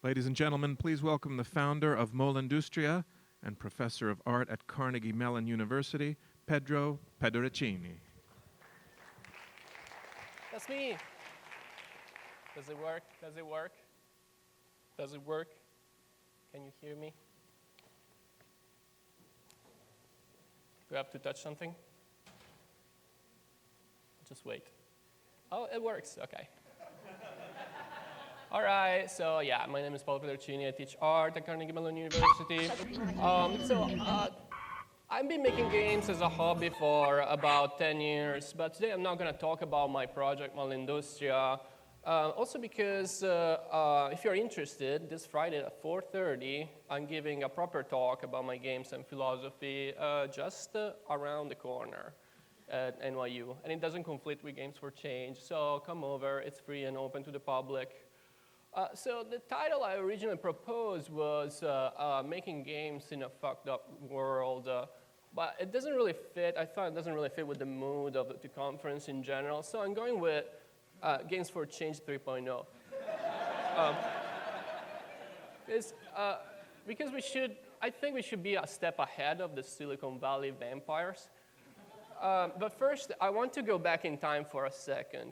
Ladies and gentlemen, please welcome the founder of Molleindustria and professor of art at Carnegie Mellon University, Paolo Pedercini. That's me. Does it work? Does it work? Does it work? Can you hear me? Do I have to touch something? Just wait. Oh, it works. Okay. All right. So yeah, my name is Paolo Pedercini. I teach art at Carnegie Mellon University. I've been making games as a hobby for about 10 years, but today I'm not going to talk about my project, Molleindustria. Also because if you're interested, this Friday at 4:30, I'm giving a proper talk about my games and philosophy just around the corner at NYU. And it doesn't conflict with Games for Change, so come over. It's free and open to the public. So the title I originally proposed was Making Games in a Fucked Up World. But it doesn't really fit. I thought it doesn't really fit with the mood of the conference in general. So I'm going with Games for Change 3.0. Because I think we should be a step ahead of the Silicon Valley vampires. But first, I want to go back in time for a second.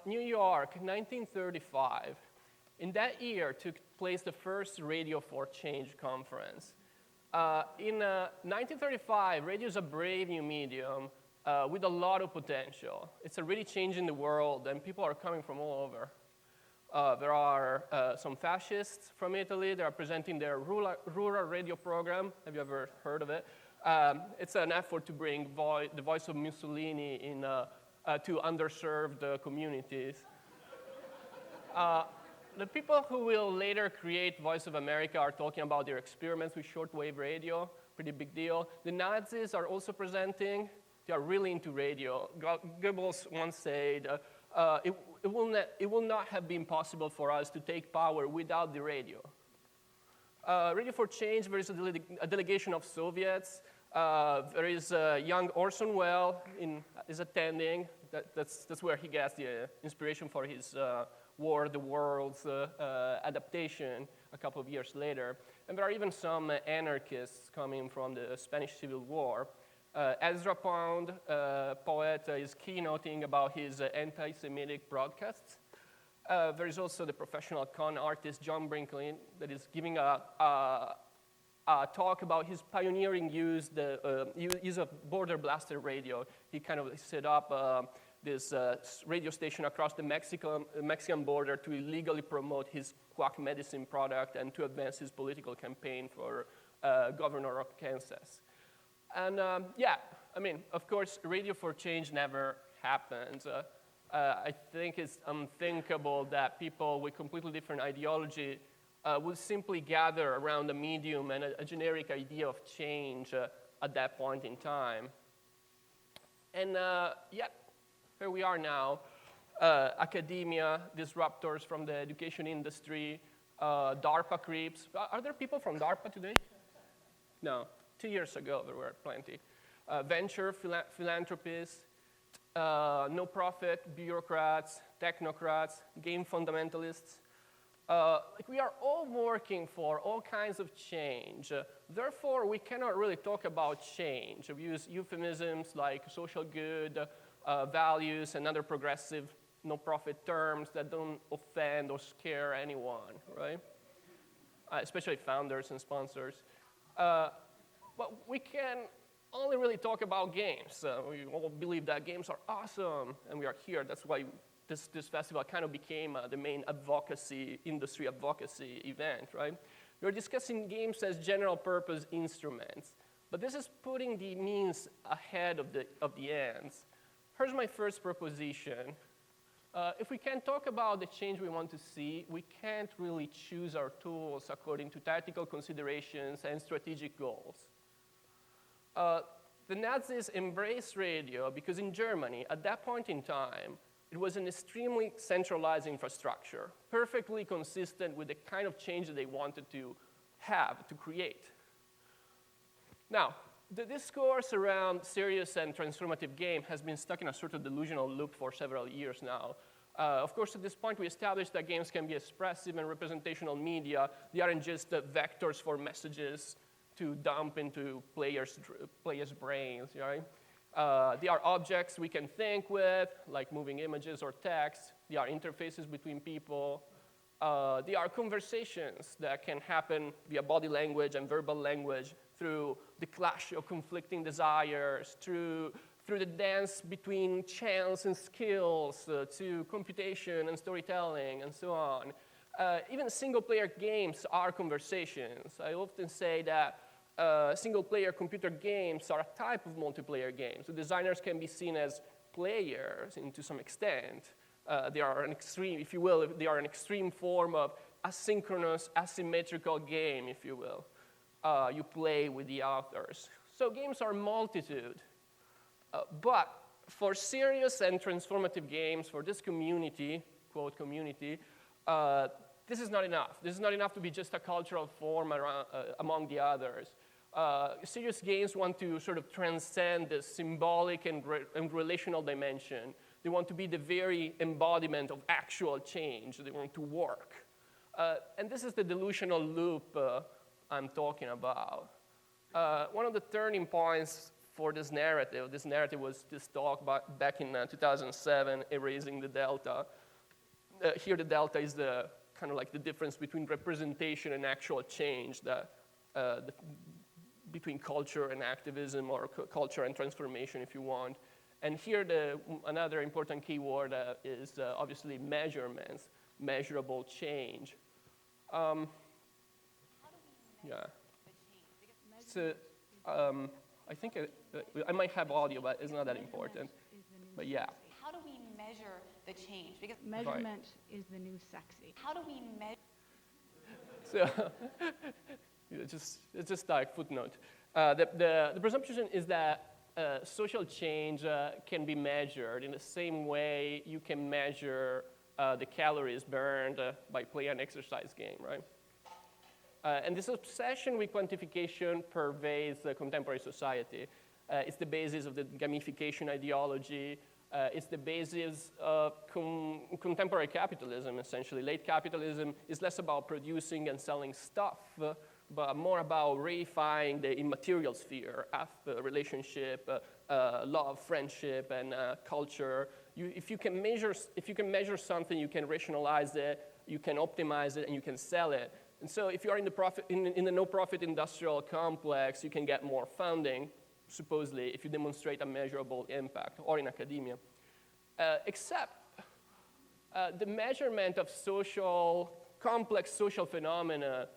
New York, 1935. In that year took place the first Radio for Change conference. In 1935, radio is a brave new medium with a lot of potential. It's already changing the world, and people are coming from all over. There are some fascists from Italy. They are presenting their rural radio program. Have you ever heard of it? It's an effort to bring the voice of Mussolini to underserved communities. The people who will later create Voice of America are talking about their experiments with shortwave radio, pretty big deal. The Nazis are also presenting. They are really into radio. Goebbels once said, it will not have been possible for us to take power without the radio. Radio for Change, there is a delegation of Soviets. There is young Orson Welles is attending. That's where he gets the inspiration for his War of the Worlds adaptation a couple of years later. And there are even some anarchists coming from the Spanish Civil War. Ezra Pound, poet, is keynoting about his anti-Semitic broadcasts. There is also the professional con artist John Brinkley that is giving a talk about his pioneering use of border blaster radio. He kind of set up this radio station across the Mexican border to illegally promote his quack medicine product and to advance his political campaign for governor of Kansas. And of course, Radio for Change never happened. I think it's unthinkable that people with completely different ideology would simply gather around a medium and a generic idea of change at that point in time. And here we are now, academia, disruptors from the education industry, DARPA creeps. Are there people from DARPA today? No. 2 years ago, there were plenty. Venture philanthropists, no-profit bureaucrats, technocrats, game fundamentalists. We are all working for all kinds of change. Therefore, we cannot really talk about change. We use euphemisms like social good, values, and other progressive no-profit terms that don't offend or scare anyone, right? Especially founders and sponsors. But we can only really talk about games. We all believe that games are awesome, and we are here. That's why this festival kind of became the main industry advocacy event, right? We're discussing games as general purpose instruments, but this is putting the means ahead of the ends. Here's my first proposition. If we can talk about the change we want to see, we can't really choose our tools according to tactical considerations and strategic goals. The Nazis embraced radio because in Germany, at that point in time, it was an extremely centralized infrastructure, perfectly consistent with the kind of change that they wanted to create. Now, the discourse around serious and transformative game has been stuck in a sort of delusional loop for several years now. Of course, at this point, we established that games can be expressive and representational media. They aren't just vectors for messages to dump into players' brains, right? They are objects we can think with, like moving images or text. They are interfaces between people. They are conversations that can happen via body language and verbal language through the clash of conflicting desires, through the dance between chance and skills, to computation and storytelling, and so on. Even single-player games are conversations. I often say that single-player computer games are a type of multiplayer game. So designers can be seen as players to some extent. They are an extreme, if you will, they are an extreme form of asynchronous, asymmetrical game, if you will. You play with the authors. So games are multitude. But for serious and transformative games, for this community, quote community, this is not enough. This is not enough to be just a cultural form around, among the others. Serious games want to sort of transcend the symbolic and relational dimension. They want to be the very embodiment of actual change. They want to work. And this is the delusional loop I'm talking about. One of the turning points for this narrative was this talk back in 2007, Erasing the Delta. Here the delta is the kind of like the difference between representation and actual change, between culture and activism, or culture and transformation, if you want. And here another important keyword is obviously measurements, measurable change. How do we measure the change? So I think I might have audio, but it's not that important. But yeah. How do we measure the change? Because measurement is the new sexy. how do we measure? So just like footnote. The presumption is that social change can be measured in the same way you can measure the calories burned by playing an exercise game, right? And this obsession with quantification pervades contemporary society. It's the basis of the gamification ideology. It's the basis of contemporary capitalism, essentially. Late capitalism is less about producing and selling stuff, but more about reifying the immaterial sphere, relationship, love, friendship, and culture. If you can measure something, you can rationalize it, you can optimize it, and you can sell it. And so if you're in the no-profit industrial complex, you can get more funding, supposedly, if you demonstrate a measurable impact, or in academia. Except the measurement of complex social phenomena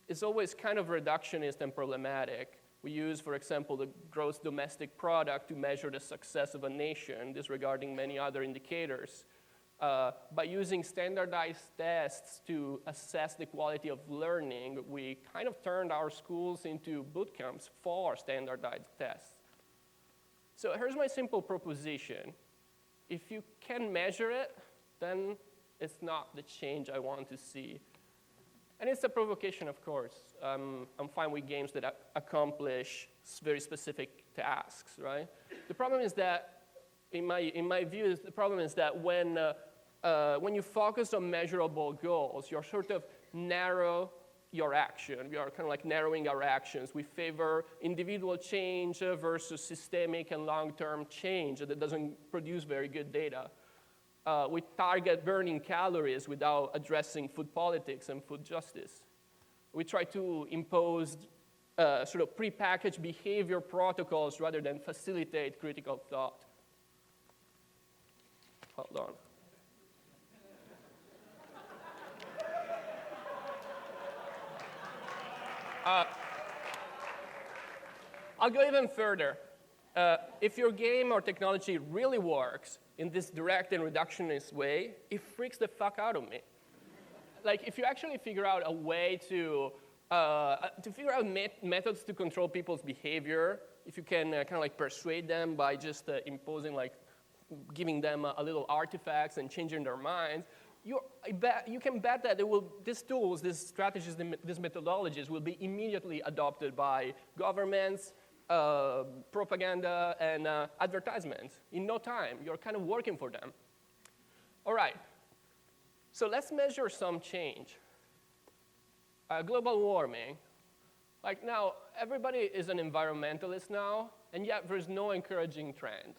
is always kind of reductionist and problematic. We use, for example, the gross domestic product to measure the success of a nation, disregarding many other indicators. By using standardized tests to assess the quality of learning, we kind of turned our schools into boot camps for standardized tests. So here's my simple proposition. If you can measure it, then it's not the change I want to see. And it's a provocation, of course. I'm fine with games that accomplish very specific tasks, right? The problem is that, in my view, the problem is that when you focus on measurable goals, you're sort of narrow your action. We are kind of like narrowing our actions. We favor individual change versus systemic and long-term change that doesn't produce very good data. We target burning calories without addressing food politics and food justice. We try to impose sort of prepackaged behavior protocols rather than facilitate critical thought. Hold on. I'll go even further. If your game or technology really works in this direct and reductionist way, it freaks the fuck out of me. Like, if you actually figure out a way to figure out methods to control people's behavior, if you can kind of like persuade them by just imposing, like, giving them a little artifacts and changing their minds, you can bet that these tools, these strategies, these methodologies will be immediately adopted by governments, propaganda, and advertisements. In no time, you're kind of working for them. All right, so let's measure some change. Global warming. Like now, everybody is an environmentalist now, and yet there's no encouraging trend,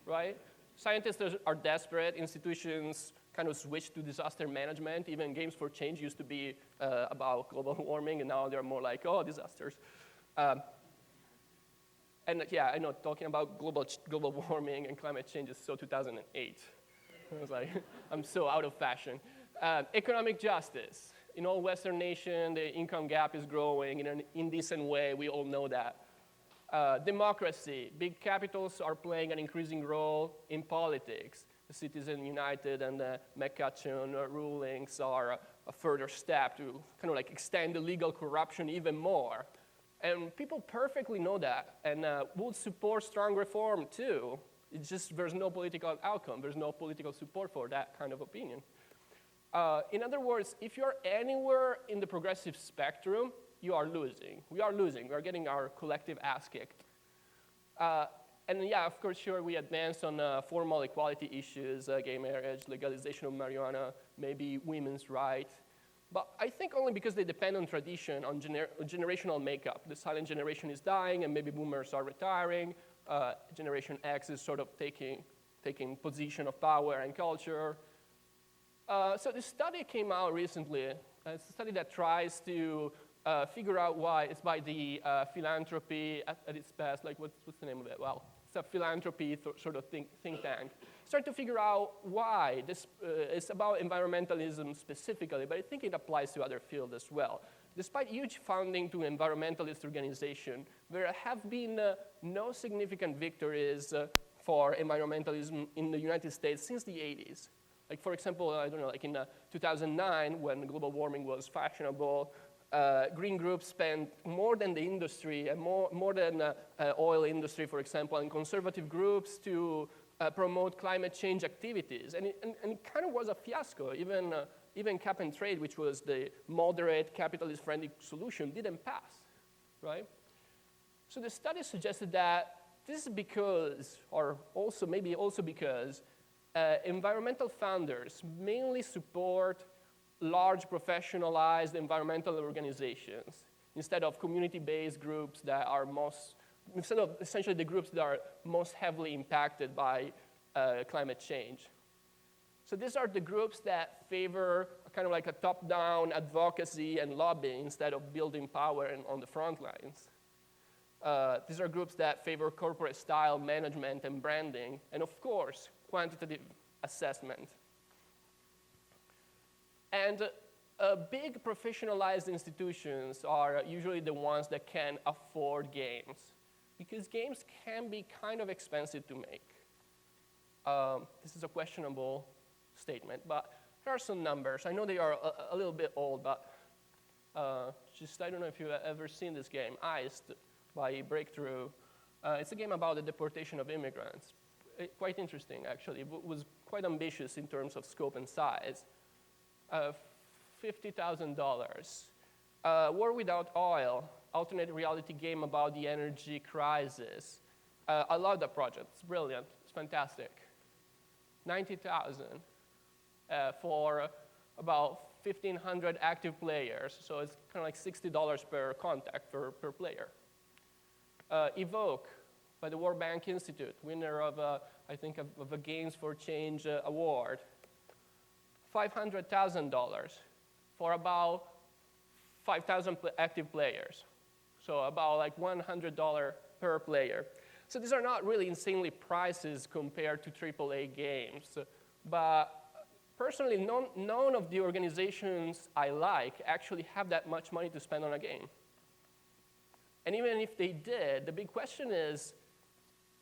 right? Scientists are desperate, institutions kind of switched to disaster management. Even Games for Change used to be about global warming, and now they're more like, oh, disasters. And yeah, I know talking about global warming and climate change is so 2008. I was like, I'm so out of fashion. Economic justice. In all Western nations, the income gap is growing in an indecent way. We all know that. Democracy. Big capitals are playing an increasing role in politics. The Citizen United and the McCutcheon rulings are a further step to kind of like extend the legal corruption even more. And people perfectly know that and would support strong reform too. It's just there's no political outcome. There's no political support for that kind of opinion. In other words, if you're anywhere in the progressive spectrum, you are losing. We are losing. We are getting our collective ass kicked. And yeah, of course, sure, we advance on formal equality issues, gay marriage, legalization of marijuana, maybe women's rights. But I think only because they depend on tradition, on generational makeup. The silent generation is dying, and maybe boomers are retiring. Generation X is sort of taking position of power and culture. So this study came out recently. It's a study that tries to figure out why. It's by the philanthropy at its best. Like, what's the name of it? Well, it's a philanthropy sort of think tank. Trying to figure out why. This is about environmentalism specifically, but I think it applies to other fields as well. Despite huge funding to environmentalist organizations, there have been no significant victories for environmentalism in the United States since the 80s. Like, for example, I don't know, like in 2009, when global warming was fashionable, green groups spent more than the industry and more than oil industry, for example, and conservative groups to promote climate change activities. And it kind of was a fiasco. Even cap and trade, which was the moderate capitalist-friendly solution, didn't pass, right? So the study suggested that this is because, or also maybe also because, environmental founders mainly support large professionalized environmental organizations instead of community-based groups that are instead of essentially the groups that are most heavily impacted by climate change. So these are the groups that favor kind of like a top-down advocacy and lobbying instead of building power and on the front lines. These are groups that favor corporate style management and branding, and of course, quantitative assessment. And big professionalized institutions are usually the ones that can afford games, because games can be kind of expensive to make. This is a questionable statement, but here are some numbers. I know they are a little bit old, but I don't know if you've ever seen this game, Iced by Breakthrough. It's a game about the deportation of immigrants. Quite interesting, actually. It was quite ambitious in terms of scope and size. $50,000. War Without Oil, alternate reality game about the energy crisis. I love that project. It's brilliant. It's fantastic. $90,000 for about 1,500 active players. So it's kind of like $60 per contact per player. Evoke by the World Bank Institute, winner of, I think, of a Games for Change award. $500,000 for about 5,000 active players. So about like $100 per player. So these are not really insanely prices compared to AAA games. But personally, none of the organizations I like actually have that much money to spend on a game. And even if they did, the big question is,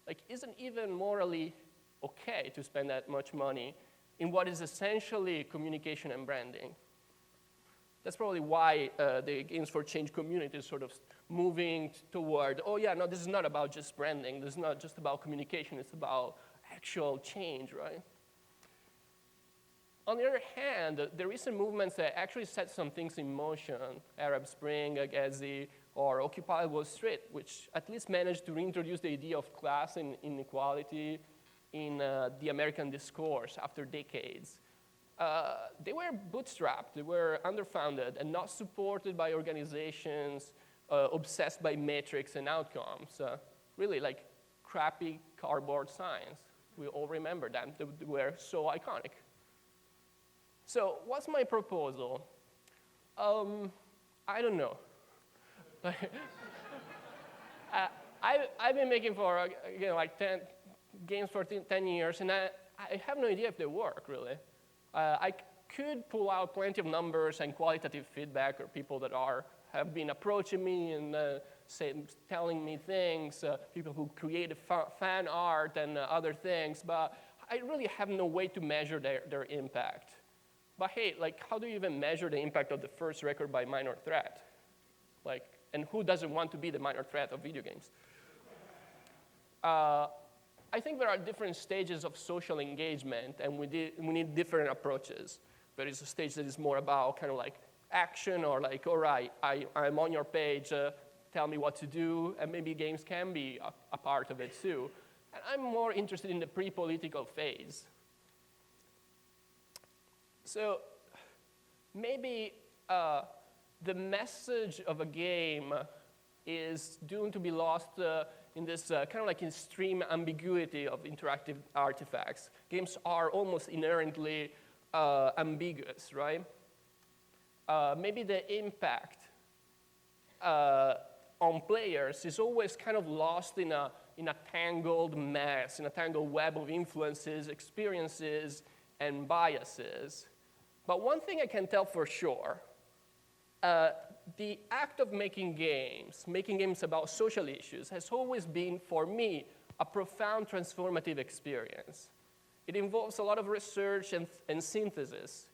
like, isn't even morally okay to spend that much money in what is essentially communication and branding? That's probably why the Games for Change community is sort of moving toward, oh yeah, no, this is not about just branding. This is not just about communication. It's about actual change, right? On the other hand, the recent movements that actually set some things in motion, Arab Spring, Gezi, or Occupy Wall Street, which at least managed to reintroduce the idea of class and inequality, in the American discourse after decades. They were bootstrapped, they were underfunded, and not supported by organizations obsessed by metrics and outcomes. Really like crappy cardboard signs. We all remember them. They were so iconic. So what's my proposal? I don't know. I've been making for like 10 games for 10 years, and I have no idea if they work, really. I could pull out plenty of numbers and qualitative feedback, or people that have been approaching me and telling me things, people who create fan art and other things, but I really have no way to measure their impact. But hey, like, how do you even measure the impact of the first record by minor threat? Like, and who doesn't want to be the minor threat of video games? I think there are different stages of social engagement, and we need different approaches. There is a stage that is more about kind of like action, or like, all right, I'm on your page, tell me what to do, and maybe games can be a part of it too. And I'm more interested in the pre-political phase. So maybe the message of a game is doomed to be lost in this kind of like extreme ambiguity of interactive artifacts. Games are almost inherently ambiguous, right? Maybe the impact on players is always kind of lost in a tangled mess, in a tangled web of influences, experiences, and biases. But one thing I can tell for sure, the act of making games about social issues, has always been, for me, a profound transformative experience. It involves a lot of research and synthesis.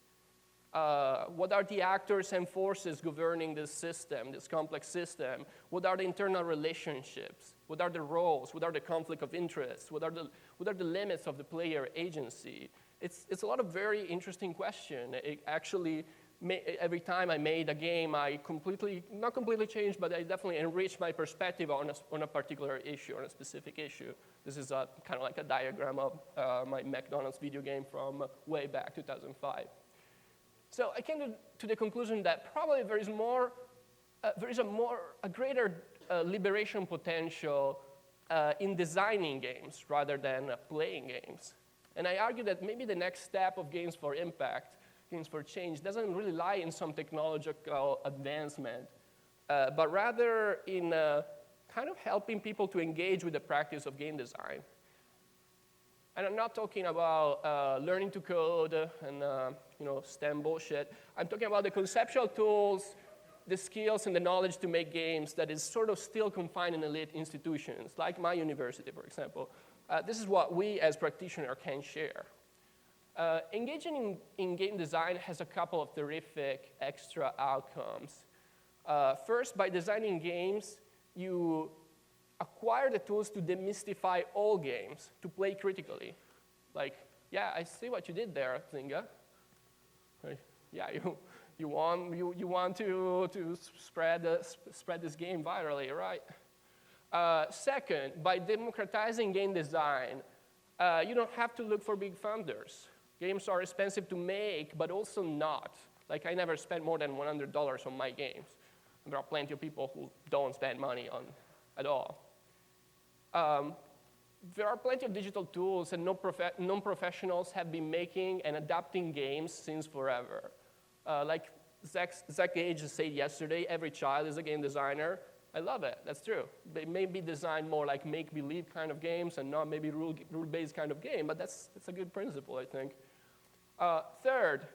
What are the actors and forces governing this system, this complex system? What are the internal relationships? What are the roles? What are the conflict of interest? What are the limits of the player agency? It's a lot of very interesting questions. Actually, every time I made a game, I not completely changed, but I definitely enriched my perspective on a particular issue, on a specific issue. This is kind of like a diagram of my McDonald's video game from way back, 2005. So I came to the conclusion that probably there is a greater liberation potential in designing games rather than playing games. And I argue that maybe the next step of games for impact, games for change, doesn't really lie in some technological advancement, but rather in kind of helping people to engage with the practice of game design. And I'm not talking about learning to code and STEM bullshit. I'm talking about the conceptual tools, the skills, and the knowledge to make games that is sort of still confined in elite institutions, like my university, for example. This is what we as practitioners can share. Engaging in game design has a couple of terrific extra outcomes. First, by designing games, you acquire the tools to demystify all games, to play critically. Like, yeah, I see what you did there, Zynga. Yeah, you want to spread this game virally, right? Second, by democratizing game design, you don't have to look for big funders. Games are expensive to make, but also not. Like, I never spent more than $100 on my games. And there are plenty of people who don't spend money on at all. There are plenty of digital tools, and non-professionals have been making and adapting games since forever. Like Zach Gage said yesterday, every child is a game designer. I love it, that's true. They may be designed more like make-believe kind of games and not maybe rule-based kind of game, but that's a good principle, I think. Third,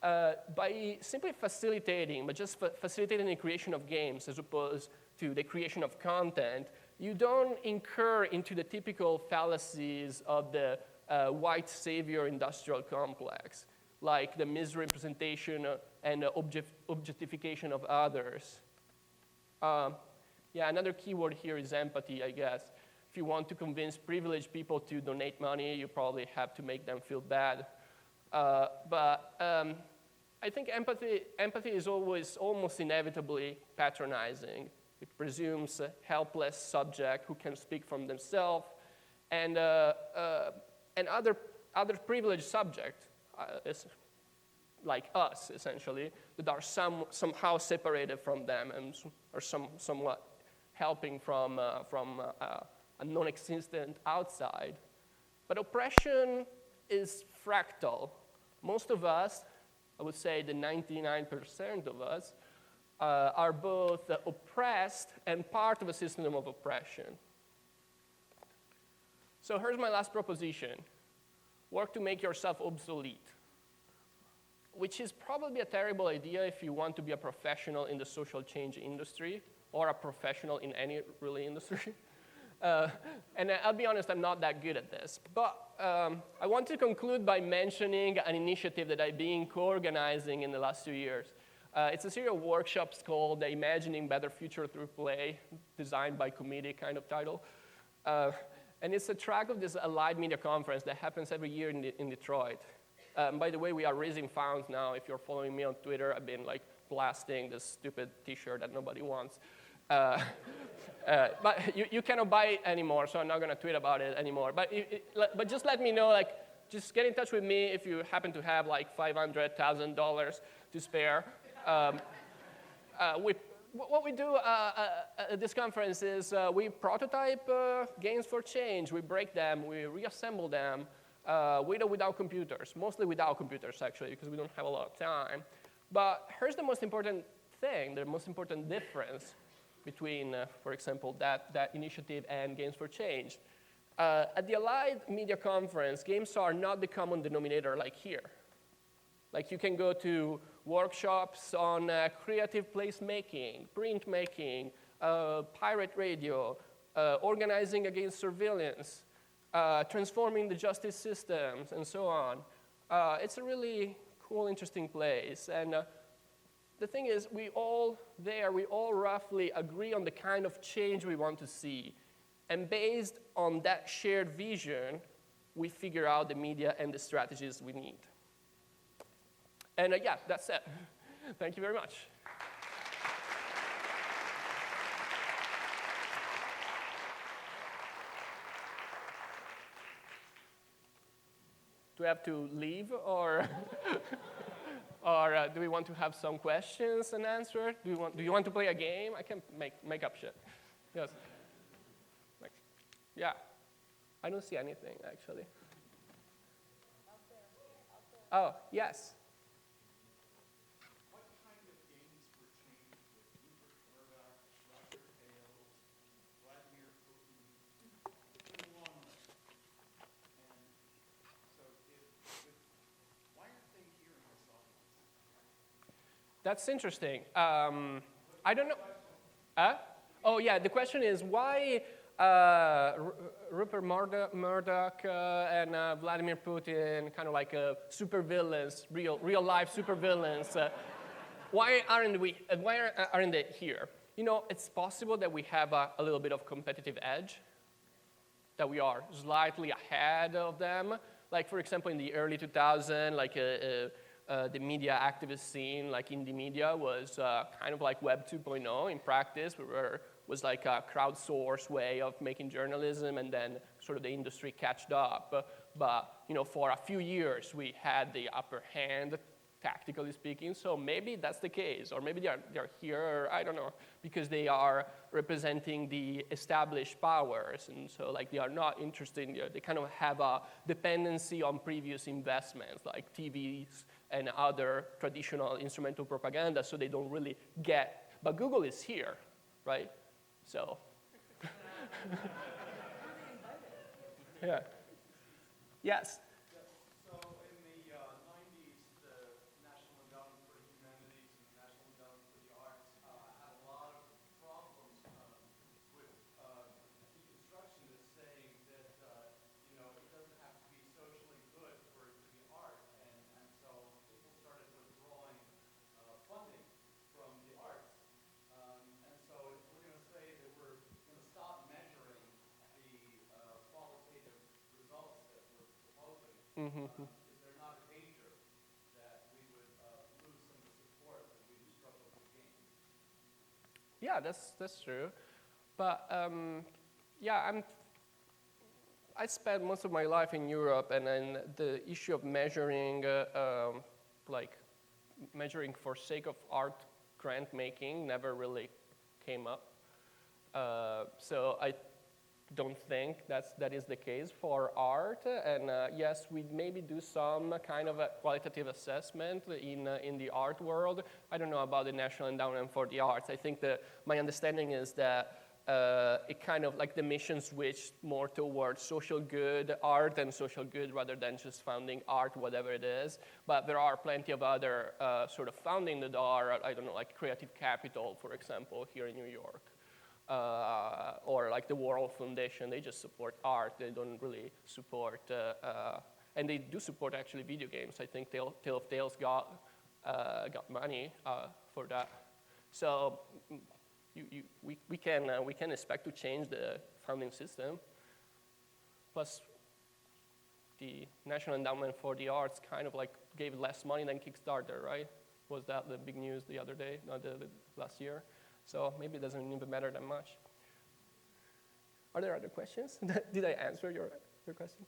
by simply facilitating, but just facilitating the creation of games as opposed to the creation of content, you don't incur into the typical fallacies of the white savior industrial complex, like the misrepresentation and objectification of others. Yeah, another keyword here is empathy, I guess. If you want to convince privileged people to donate money, you probably have to make them feel bad. But I think empathy is always almost inevitably patronizing. It presumes a helpless subject who can speak from themselves. And and other privileged subjects, like us, essentially, that are somehow separated from them and are somewhat helping from a non-existent outside. But oppression is fractal. Most of us, I would say the 99% of us, are both oppressed and part of a system of oppression. So here's my last proposition. Work to make yourself obsolete, which is probably a terrible idea if you want to be a professional in the social change industry or a professional in any really industry. And I'll be honest, I'm not that good at this. But I want to conclude by mentioning an initiative that I've been co-organizing in the last 2 years. It's a series of workshops called Imagining Better Future Through Play, designed by committee kind of title. And it's a track of this Allied Media Conference that happens every year in Detroit. By the way, we are raising funds now. If you're following me on Twitter, I've been like blasting this stupid T-shirt that nobody wants. But you cannot buy it anymore, so I'm not going to tweet about it anymore. But just let me know, like, just get in touch with me if you happen to have like $500,000 to spare. What we do at this conference is we prototype games for change. We break them, we reassemble them, with or without computers, mostly without computers, actually, because we don't have a lot of time. But here's the most important thing, the most important difference between, for example, that initiative and Games for Change. At the Allied Media Conference, games are not the common denominator like here. Like you can go to workshops on creative placemaking, printmaking, pirate radio, organizing against surveillance, transforming the justice systems, and so on. It's a really cool, interesting place. And the thing is, we all roughly agree on the kind of change we want to see. And based on that shared vision, we figure out the media and the strategies we need. And yeah, that's it. Thank you very much. Do we have to leave, or, or do we want to have some questions and answered? Do you want to play a game? I can make up shit. Yes. Yeah. I don't see anything, actually. Oh, yes. What kind of games were changed with Rupert Murdoch, Roger Ailes, Vladimir Putin, and a long list? And so why aren't they here in this audience? That's interesting. I don't know. Oh, yeah, the question is why Rupert Murdoch and Vladimir Putin, kind of like supervillains, real-life supervillains, why aren't they here? You know, it's possible that we have a little bit of competitive edge, that we are slightly ahead of them. Like, for example, in the early 2000s, like the media activist scene, like indie media, was kind of like Web 2.0 in practice. Was like a crowdsourced way of making journalism, and then sort of the industry catched up. But you know, for a few years, we had the upper hand, tactically speaking. So maybe that's the case, or maybe they're here, or I don't know, because they are representing the established powers, and so like they are not interested. They kind of have a dependency on previous investments, like TVs and other traditional instrumental propaganda. So they don't really get. But Google is here, right? So, yeah. Yes? So in the 90s, the National Endowment for the Humanities and the National Endowment for the Arts had a lot of problems with deconstructionists saying that, you know, it doesn't have to be socially good for it to be art. And so people started withdrawing funding from the arts. And so if we're going to say that we're going to stop measuring the qualitative results that we're proposing, is there not a danger that we would lose some of the support that we've struggled to gain? Yeah, that's true. But yeah, I'm I spent most of my life in Europe, and then the issue of measuring, measuring for sake of art grant making never really came up. So I don't think that is the case for art. And yes, we maybe do some kind of a qualitative assessment in the art world. I don't know about the National Endowment for the Arts. I think that my understanding is that it kind of like the mission switched more towards social good art and social good rather than just funding art, whatever it is. But there are plenty of other sort of funding that are, I don't know, like Creative Capital, for example, here in New York. Or like the World Foundation, they just support art. They don't really support, and they do support actually video games. I think Tale of Tales got money for that. So we can expect to change the funding system. Plus, the National Endowment for the Arts kind of like gave less money than Kickstarter, right? Was that the big news the other day, not the last year? So maybe it doesn't even matter that much. Are there other questions? Did I answer your question?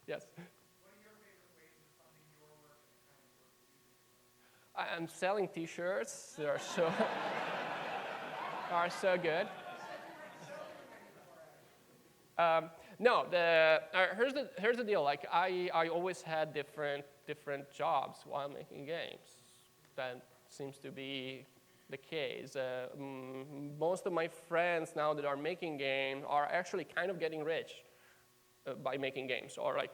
Yes. What are your favorite ways of funding your work and the kind of work you do? I'm selling T-shirts. They are so are so good. No, here's the deal. Like I always had different jobs while making games. That seems to be the case. Most of my friends now that are making games are actually kind of getting rich by making games, or like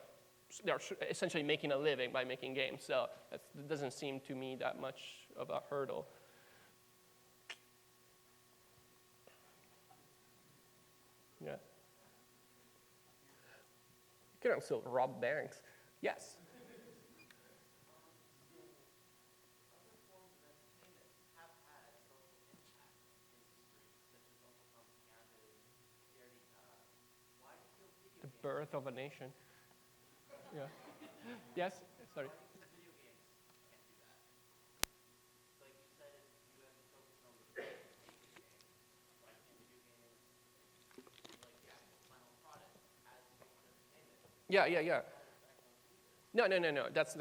they're essentially making a living by making games. So that doesn't seem to me that much of a hurdle. Yeah. You can also rob banks. Yes. The birth of a nation. Yeah. Yes? Sorry. Yeah. No. That's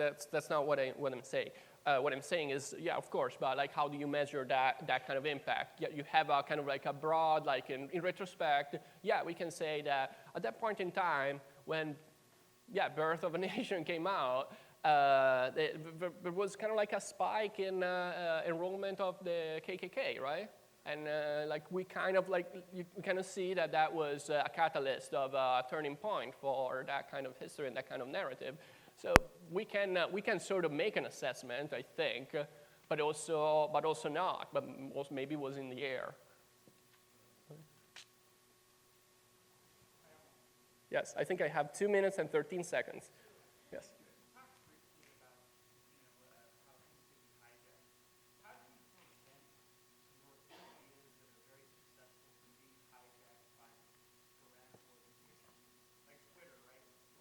not what I'm saying. What I'm saying is, yeah, of course, but like, how do you measure that kind of impact? Yeah, you have a kind of like a broad, like in retrospect, yeah, we can say that at that point in time when, yeah, Birth of a Nation came out, there was kind of like a spike in enrollment of the KKK, right? And like we kind of like, you kind of see that was a catalyst of a turning point for that kind of history and that kind of narrative. So we can sort of make an assessment, I think, but also not, but also maybe was in the air. Yes, I think I have 2 minutes and 13 seconds. Yes.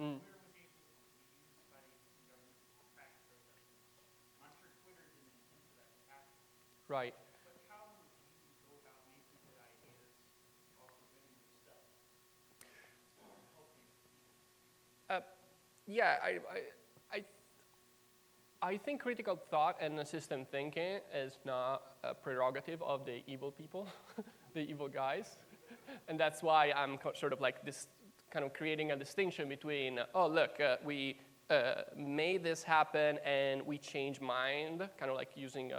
Mm. Twitter was able to be used by the government to track protesters. I'm not sure Twitter is an intent for that to happen. Right. But how do you go about making good ideas while preventing new stuff? Yeah, I think critical thought and system thinking is not a prerogative of the evil people, the evil guys. And that's why I'm sort of like this kind of creating a distinction between, oh, look, we made this happen and we changed mind, kind of like using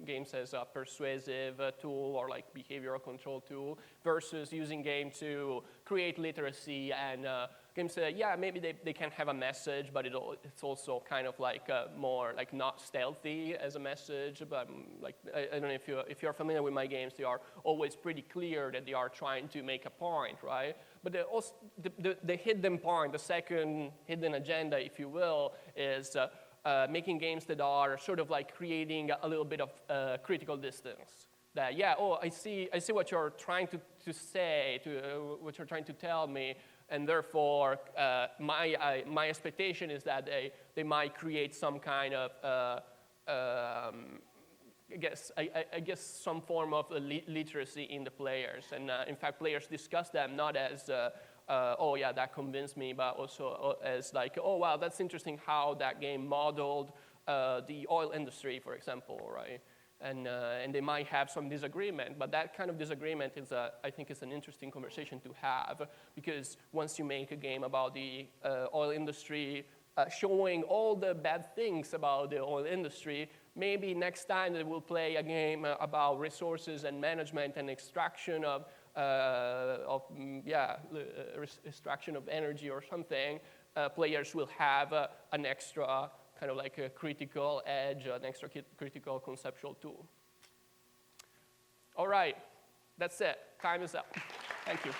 games as a persuasive tool or like behavioral control tool, versus using game to create literacy and games say, yeah, maybe they can have a message, but it's also kind of like more like not stealthy as a message. But like I don't know if you're familiar with my games, they are always pretty clear that they are trying to make a point, right? But the hidden point, the second hidden agenda, if you will, is making games that are sort of like creating a little bit of critical distance. That, yeah, oh, I see what you're trying to say, what you're trying to tell me, and therefore my expectation is that they might create some kind of I guess some form of literacy in the players, and in fact players discuss them not as oh yeah, that convinced me, but also as like, oh wow, that's interesting how that game modeled the oil industry, for example, right? And they might have some disagreement, but that kind of disagreement is, I think, is an interesting conversation to have, because once you make a game about the oil industry, showing all the bad things about the oil industry, maybe next time they will play a game about resources and management and extraction of extraction of energy or something, players will have an extra kind of like a critical edge, an extra critical conceptual tool. All right, that's it. Time is up. Thank you.